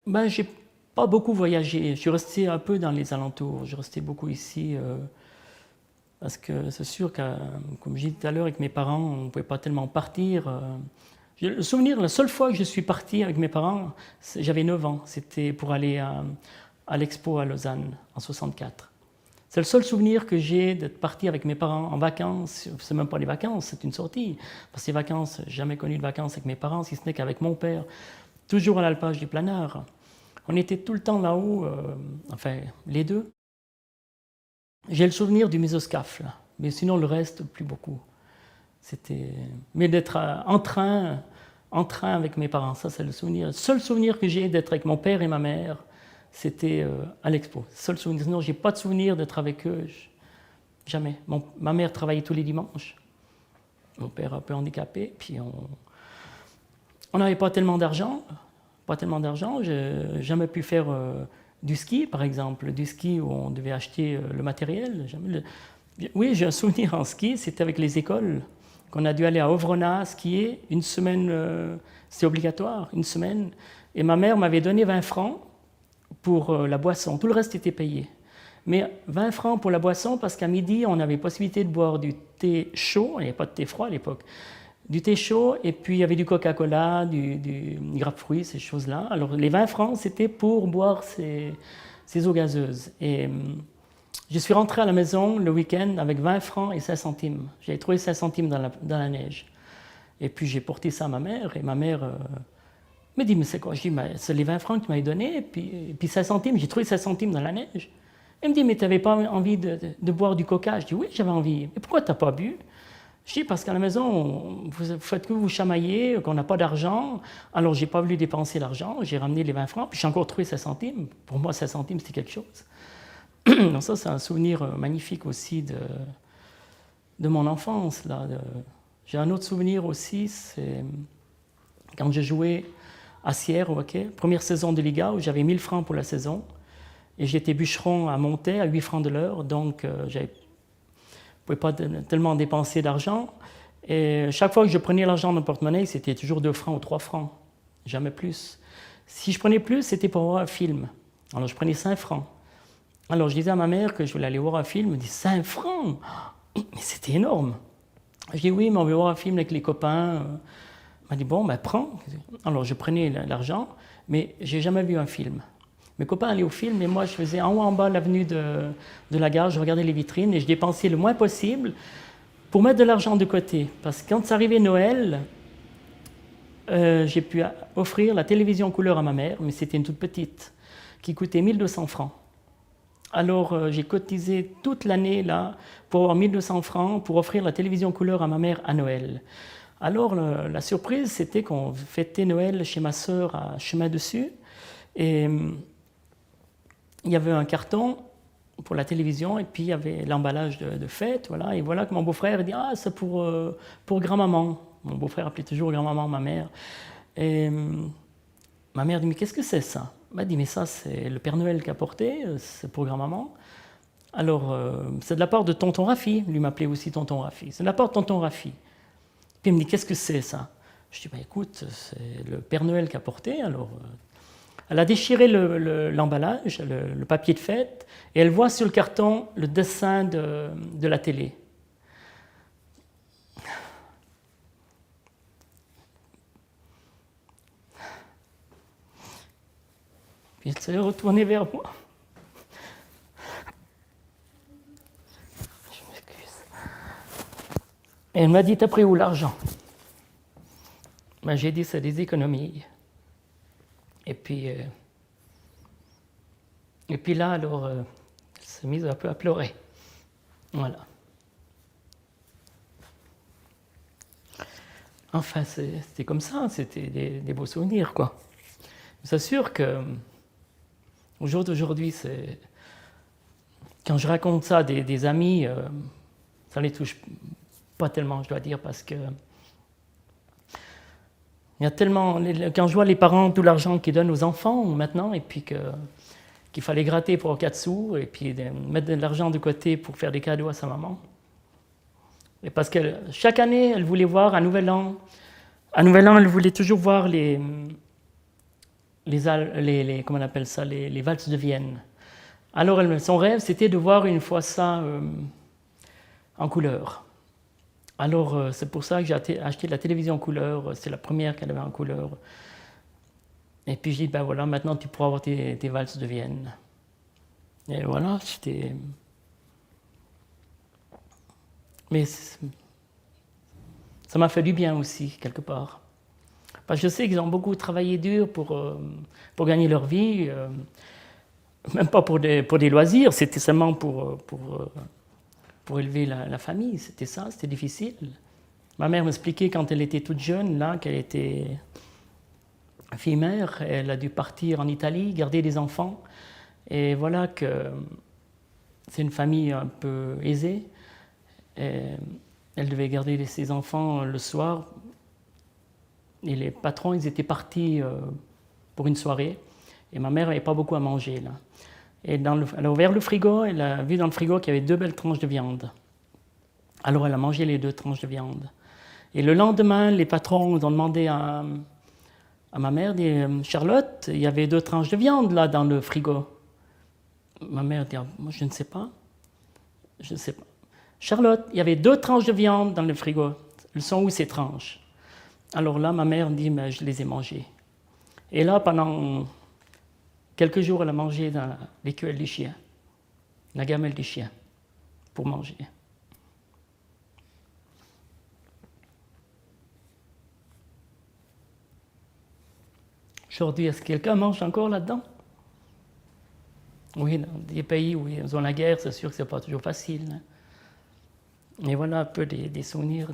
Ben, j'ai pas beaucoup voyagé. Je suis resté un peu dans les alentours. Je suis resté beaucoup ici parce que c'est sûr que, comme j'ai dit tout à l'heure, avec mes parents, on ne pouvait pas tellement partir. J'ai le souvenir, la seule fois que je suis parti avec mes parents, j'avais 9 ans. C'était pour aller à l'Expo à Lausanne en 64. C'est le seul souvenir que j'ai d'être parti avec mes parents en vacances. C'est même pas les vacances, c'est une sortie. Parce que les vacances, j'ai jamais connu de vacances avec mes parents, si ce n'est qu'avec mon père, toujours à l'alpage du Planard. On était tout le temps là-haut, enfin les deux. J'ai le souvenir du mésoscaphe, là. Mais sinon le reste, plus beaucoup. C'était... Mais d'être en train avec mes parents, ça c'est le souvenir. Le seul souvenir que j'ai d'être avec mon père et ma mère, c'était à l'Expo. Seul souvenir. Sinon, j'ai pas de souvenir d'être avec eux. Jamais. Ma mère travaillait tous les dimanches. Mon père un peu handicapé. Puis on n'avait pas tellement d'argent. Pas tellement d'argent. J'ai jamais pu faire du ski, par exemple. Du ski où on devait acheter le matériel. Oui, j'ai un souvenir en ski. C'était avec les écoles qu'on a dû aller à Ovrona skier. Une semaine, c'est obligatoire, une semaine. Et ma mère m'avait donné 20 francs pour la boisson. Tout le reste était payé. Mais 20 francs pour la boisson parce qu'à midi, on avait possibilité de boire du thé chaud. Il n'y avait pas de thé froid à l'époque. Du thé chaud et puis il y avait du Coca-Cola, du grapefruit, ces choses-là. Alors les 20 francs, c'était pour boire ces eaux gazeuses. Et je suis rentré à la maison le week-end avec 20 francs et 5 centimes. J'avais trouvé 5 centimes dans la neige. Et puis j'ai porté ça à ma mère et ma mère me dit, mais c'est quoi? Je dis, c'est les 20 francs que tu m'avais donné, et puis 5 centimes, j'ai trouvé 5 centimes dans la neige. Elle me dit, mais tu n'avais pas envie de boire du coca? Je dis, oui, j'avais envie. Mais pourquoi tu n'as pas bu? Je dis, parce qu'à la maison, vous faites que vous chamailler, qu'on n'a pas d'argent. Alors, je n'ai pas voulu dépenser l'argent, j'ai ramené les 20 francs, puis j'ai encore trouvé 5 centimes. Pour moi, 5 centimes, c'était quelque chose. Donc ça, c'est un souvenir magnifique aussi de mon enfance. Là. J'ai un autre souvenir aussi, c'est quand j'ai joué à Sierre au hockey, première saison de Liga, où j'avais 1000 francs pour la saison. Et j'étais bûcheron à Montaix, à 8 francs de l'heure, donc je ne pouvais pas tellement dépenser d'argent. Et chaque fois que je prenais l'argent dans le porte-monnaie, c'était toujours 2 francs ou 3 francs, jamais plus. Si je prenais plus, c'était pour voir un film. Alors je prenais 5 francs. Alors je disais à ma mère que je voulais aller voir un film, elle me dit 5 francs, mais c'était énorme. Je dis oui, mais on veut voir un film avec les copains. Elle m'a dit bon, ben prends. Alors je prenais l'argent, mais j'ai jamais vu un film. Mes copains allaient au film et moi je faisais en haut en bas l'avenue de la gare, je regardais les vitrines et je dépensais le moins possible pour mettre de l'argent de côté. Parce que quand c'est arrivé Noël, j'ai pu offrir la télévision couleur à ma mère, mais c'était une toute petite, qui coûtait 1200 francs. Alors j'ai cotisé toute l'année là pour avoir 1200 francs pour offrir la télévision couleur à ma mère à Noël. Alors la surprise, c'était qu'on fêtait Noël chez ma sœur à Chemin Dessus et il y avait un carton pour la télévision et puis il y avait l'emballage de fête, voilà. Et voilà que mon beau-frère dit ah c'est pour grand-maman. Mon beau-frère appelait toujours grand-maman ma mère. Et ma mère dit mais qu'est-ce que c'est ça? Elle m'a dit mais ça c'est le Père Noël qui a porté, c'est pour grand-maman. Alors c'est de la part de tonton Rafi, lui m'appelait aussi tonton Rafi. C'est de la part de tonton Rafi. Puis il me dit qu'est-ce que c'est ça? Je dis bah écoute c'est le Père Noël qui a porté alors. Elle a déchiré l'emballage, le papier de fête, et elle voit sur le carton le dessin de la télé. Puis elle s'est retournée vers moi. Je m'excuse. Et elle m'a dit, t'as pris où l'argent? Ben, j'ai dit, c'est des économies. Et puis là, alors, elle s'est mise un peu à pleurer. Voilà. Enfin, c'était comme ça, c'était des beaux souvenirs, quoi. C'est sûr que, au jour d'aujourd'hui, quand je raconte ça à des amis, ça les touche pas tellement, je dois dire, parce que il y a tellement, quand je vois les parents, tout l'argent qu'ils donnent aux enfants maintenant, et puis qu'il fallait gratter pour 4 sous, et puis mettre de l'argent de côté pour faire des cadeaux à sa maman. Et parce que chaque année, elle voulait voir un nouvel an. Un nouvel an, elle voulait toujours voir comment on appelle ça, les valses de Vienne. Alors son rêve, c'était de voir une fois ça en couleur. Alors c'est pour ça que j'ai acheté la télévision en couleur, c'est la première qu'elle avait en couleur. Et puis j'ai dit, ben voilà, maintenant tu pourras voir tes valses de Vienne. Et voilà, c'était... Mais ça m'a fait du bien aussi, quelque part. Parce que je sais qu'ils ont beaucoup travaillé dur pour gagner leur vie, même pas pour des loisirs, c'était seulement pour élever la famille, c'était ça, c'était difficile. Ma mère m'expliquait quand elle était toute jeune, là, qu'elle était fille-mère, elle a dû partir en Italie, garder des enfants, et voilà que c'est une famille un peu aisée, et elle devait garder ses enfants le soir, et les patrons, ils étaient partis pour une soirée, et ma mère n'avait pas beaucoup à manger, là. Et elle a ouvert le frigo, elle a vu dans le frigo qu'il y avait 2 belles tranches de viande. Alors elle a mangé les 2 tranches de viande. Et le lendemain, les patrons ont demandé à ma mère, dit, Charlotte, il y avait 2 tranches de viande là dans le frigo. Ma mère dit, moi je ne sais pas. Je ne sais pas. Charlotte, il y avait 2 tranches de viande dans le frigo. Elles sont où ces tranches? Alors là, ma mère dit, mais je les ai mangées. Et là, pendant quelques jours, elle a mangé dans l'écuelle du chien, la gamelle du chien, pour manger. Aujourd'hui, est-ce que quelqu'un mange encore là-dedans? Oui, dans des pays où ils ont la guerre, c'est sûr que ce n'est pas toujours facile. Et voilà un peu des souvenirs.